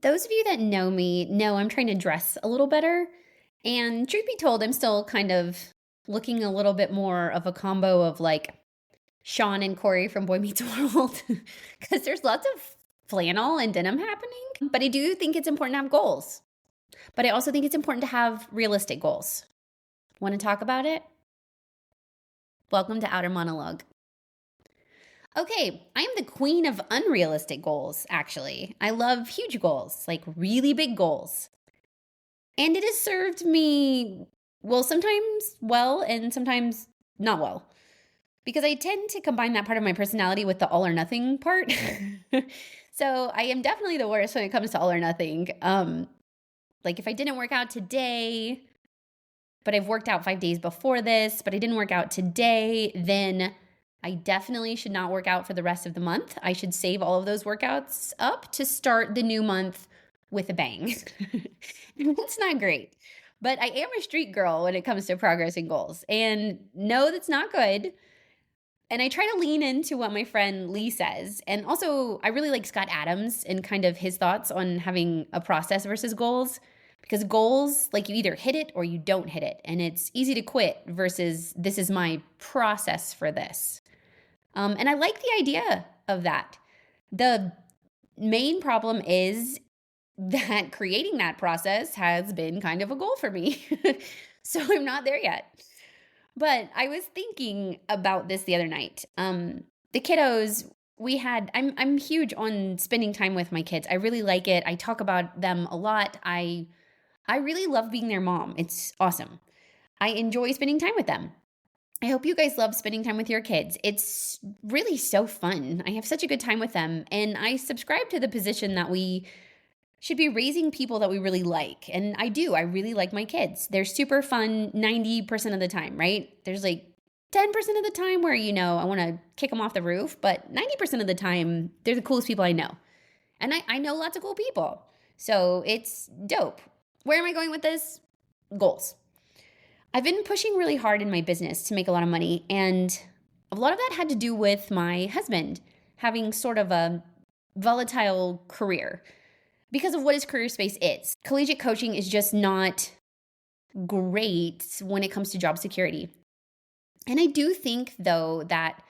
Those of you that know me know I'm trying to dress a little better. And truth be told, I'm still kind of looking a little bit more of a combo of like Sean and Corey from Boy Meets World because there's lots of flannel and denim happening. But I do think it's important to have goals. But I also think it's important to have realistic goals. Want to talk about it? Welcome to Outer Monologue. Okay, I am the queen of unrealistic goals, actually. I love huge goals, like really big goals. And it has served me, well, sometimes well and sometimes not well. Because I tend to combine that part of my personality with the all or nothing part. So I am definitely the worst when it comes to all or nothing. Like if I didn't work out today, but I've worked out 5 days before this, but I didn't work out today, then I definitely should not work out for the rest of the month. I should save all of those workouts up to start the new month with a bang. That's not great. But I am a street girl when it comes to progress and goals. And no, that's not good. And I try to lean into what my friend Lee says. And also, I really like Scott Adams and kind of his thoughts on having a process versus goals. Because goals, like you either hit it or you don't hit it. And it's easy to quit versus this is my process for this. And I like the idea of that. The main problem is that creating that process has been kind of a goal for me. So I'm not there yet. But I was thinking about this the other night. The kiddos, I'm huge on spending time with my kids. I really like it. I talk about them a lot. I really love being their mom. It's awesome. I enjoy spending time with them. I hope you guys love spending time with your kids. It's really so fun. I have such a good time with them. And I subscribe to the position that we should be raising people that we really like. And I do. I really like my kids. They're super fun 90% of the time, right? There's like 10% of the time where, I want to kick them off the roof. But 90% of the time, they're the coolest people I know. And I know lots of cool people. So it's dope. Where am I going with this? Goals. I've been pushing really hard in my business to make a lot of money, and a lot of that had to do with my husband having sort of a volatile career because of what his career space is. Collegiate coaching is just not great when it comes to job security. And I do think, though, that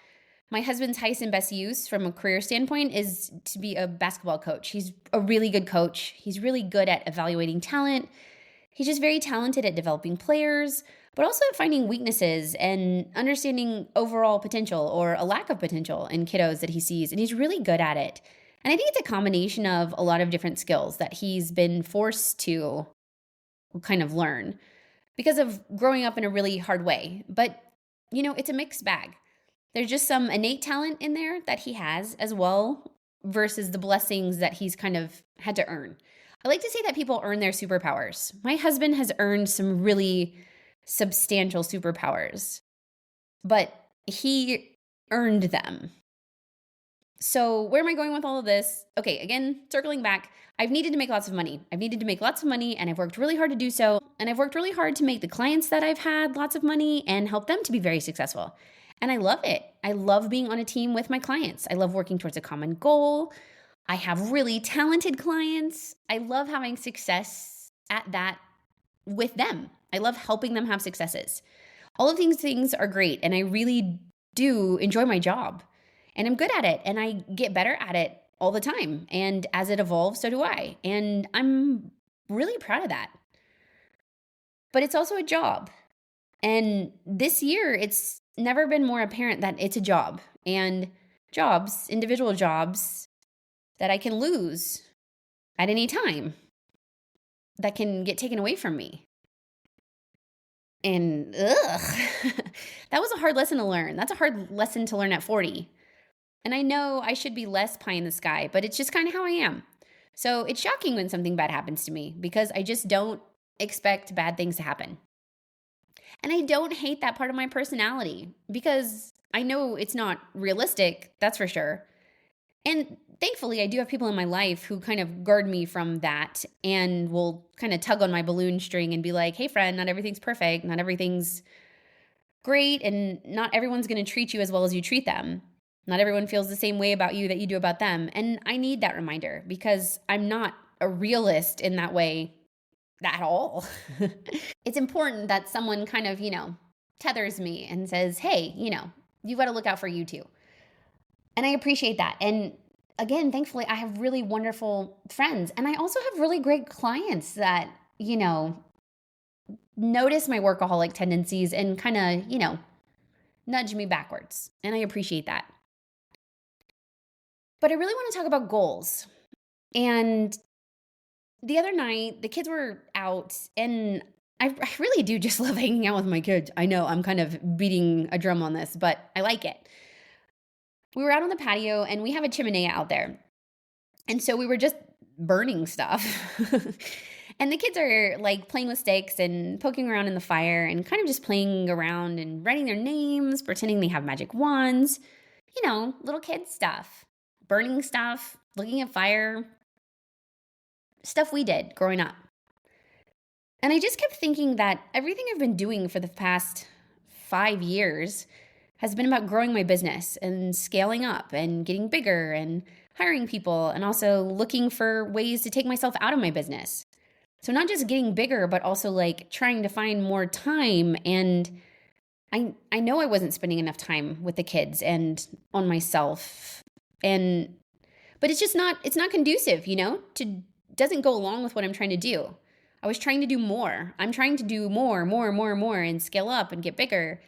my husband's highest and best use from a career standpoint is to be a basketball coach. He's a really good coach. He's really good at evaluating talent. He's just very talented at developing players, but also at finding weaknesses and understanding overall potential or a lack of potential in kiddos that he sees. And he's really good at it. And I think it's a combination of a lot of different skills that he's been forced to kind of learn because of growing up in a really hard way. But, it's a mixed bag. There's just some innate talent in there that he has as well versus the blessings that he's kind of had to earn. I like to say that people earn their superpowers. My husband has earned some really substantial superpowers, but he earned them. So where am I going with all of this? Okay, again, circling back, I've needed to make lots of money. I've needed to make lots of money, and I've worked really hard to do so. And I've worked really hard to make the clients that I've had lots of money and help them to be very successful. And I love it. I love being on a team with my clients. I love working towards a common goal. I have really talented clients. I love having success at that with them. I love helping them have successes. All of these things are great, and I really do enjoy my job. And I'm good at it, and I get better at it all the time. And as it evolves, so do I. And I'm really proud of that. But it's also a job. And this year, it's never been more apparent that it's a job. And jobs, individual jobs, that I can lose at any time, that can get taken away from me. And that was a hard lesson to learn. That's a hard lesson to learn at 40. And I know I should be less pie in the sky, but it's just kind of how I am. So it's shocking when something bad happens to me because I just don't expect bad things to happen. And I don't hate that part of my personality because I know it's not realistic, that's for sure. And thankfully, I do have people in my life who kind of guard me from that and will kind of tug on my balloon string and be like, hey, friend, not everything's perfect. Not everything's great. And not everyone's going to treat you as well as you treat them. Not everyone feels the same way about you that you do about them. And I need that reminder because I'm not a realist in that way at all. It's important that someone kind of, tethers me and says, hey, you've got to look out for you too. And I appreciate that. And again, thankfully, I have really wonderful friends. And I also have really great clients that, notice my workaholic tendencies and kind of, nudge me backwards. And I appreciate that. But I really want to talk about goals. And the other night, the kids were out, and I really do just love hanging out with my kids. I know I'm kind of beating a drum on this, but I like it. We were out on the patio, and we have a chimney out there. And so we were just burning stuff. And the kids are like playing with sticks and poking around in the fire and kind of just playing around and writing their names, pretending they have magic wands, little kid stuff, burning stuff, looking at fire, stuff we did growing up. And I just kept thinking that everything I've been doing for the past 5 years has been about growing my business and scaling up and getting bigger and hiring people and also looking for ways to take myself out of my business. So not just getting bigger, but also like trying to find more time. And I know I wasn't spending enough time with the kids and on myself. But it's not conducive, doesn't go along with what I'm trying to do. I was trying to do more. I'm trying to do more and scale up and get bigger.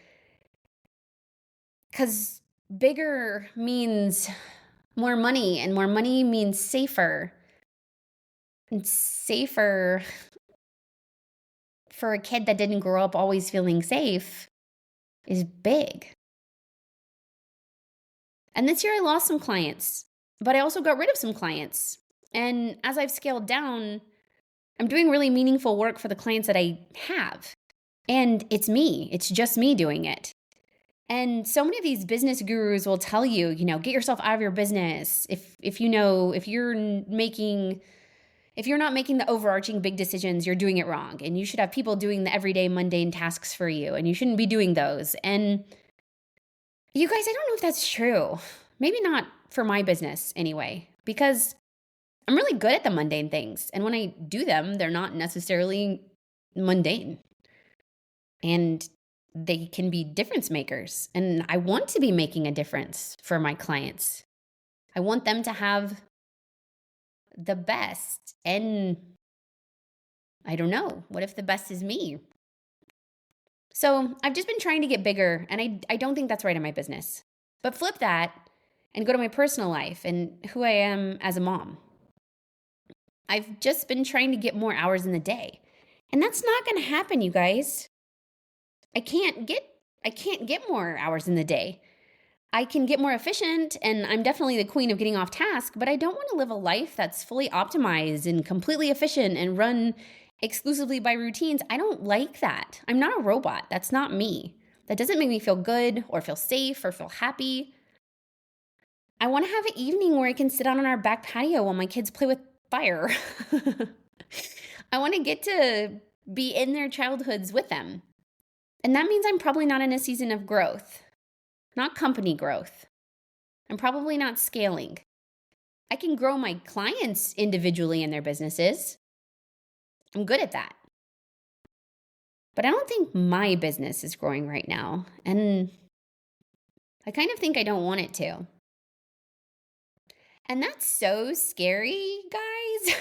Because bigger means more money, and more money means safer. And safer for a kid that didn't grow up always feeling safe is big. And this year I lost some clients, but I also got rid of some clients. And as I've scaled down, I'm doing really meaningful work for the clients that I have. And it's me. It's just me doing it. And so many of these business gurus will tell you, get yourself out of your business. If you're not making the overarching big decisions, you're doing it wrong. And you should have people doing the everyday mundane tasks for you. And you shouldn't be doing those. And you guys, I don't know if that's true. Maybe not for my business anyway, because I'm really good at the mundane things. And when I do them, they're not necessarily mundane. And they can be difference makers. And I want to be making a difference for my clients. I want them to have the best. And I don't know, what if the best is me? So I've just been trying to get bigger, and I don't think that's right in my business. But flip that and go to my personal life and who I am as a mom. I've just been trying to get more hours in the day. And that's not going to happen, you guys. I can't get more hours in the day. I can get more efficient, and I'm definitely the queen of getting off task, but I don't want to live a life that's fully optimized and completely efficient and run exclusively by routines. I don't like that. I'm not a robot. That's not me. That doesn't make me feel good or feel safe or feel happy. I want to have an evening where I can sit out on our back patio while my kids play with fire. I want to get to be in their childhoods with them. And that means I'm probably not in a season of growth, not company growth. I'm probably not scaling. I can grow my clients individually in their businesses. I'm good at that. But I don't think my business is growing right now. And I kind of think I don't want it to. And that's so scary, guys,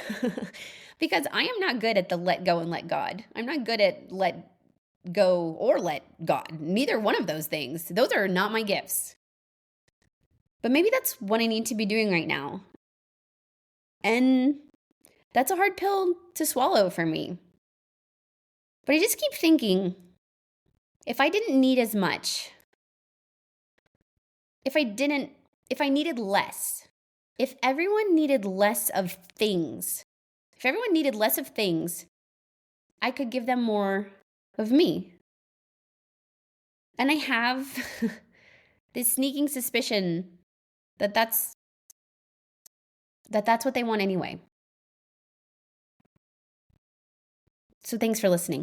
because I am not good at the let go and let God. I'm not good at let go or let God. Neither one of those things. Those are not my gifts. But maybe that's what I need to be doing right now. And that's a hard pill to swallow for me. But I just keep thinking, if I didn't need as much, if I needed less, if everyone needed less of things, I could give them more of me. And I have this sneaking suspicion that that's what they want anyway. So thanks for listening.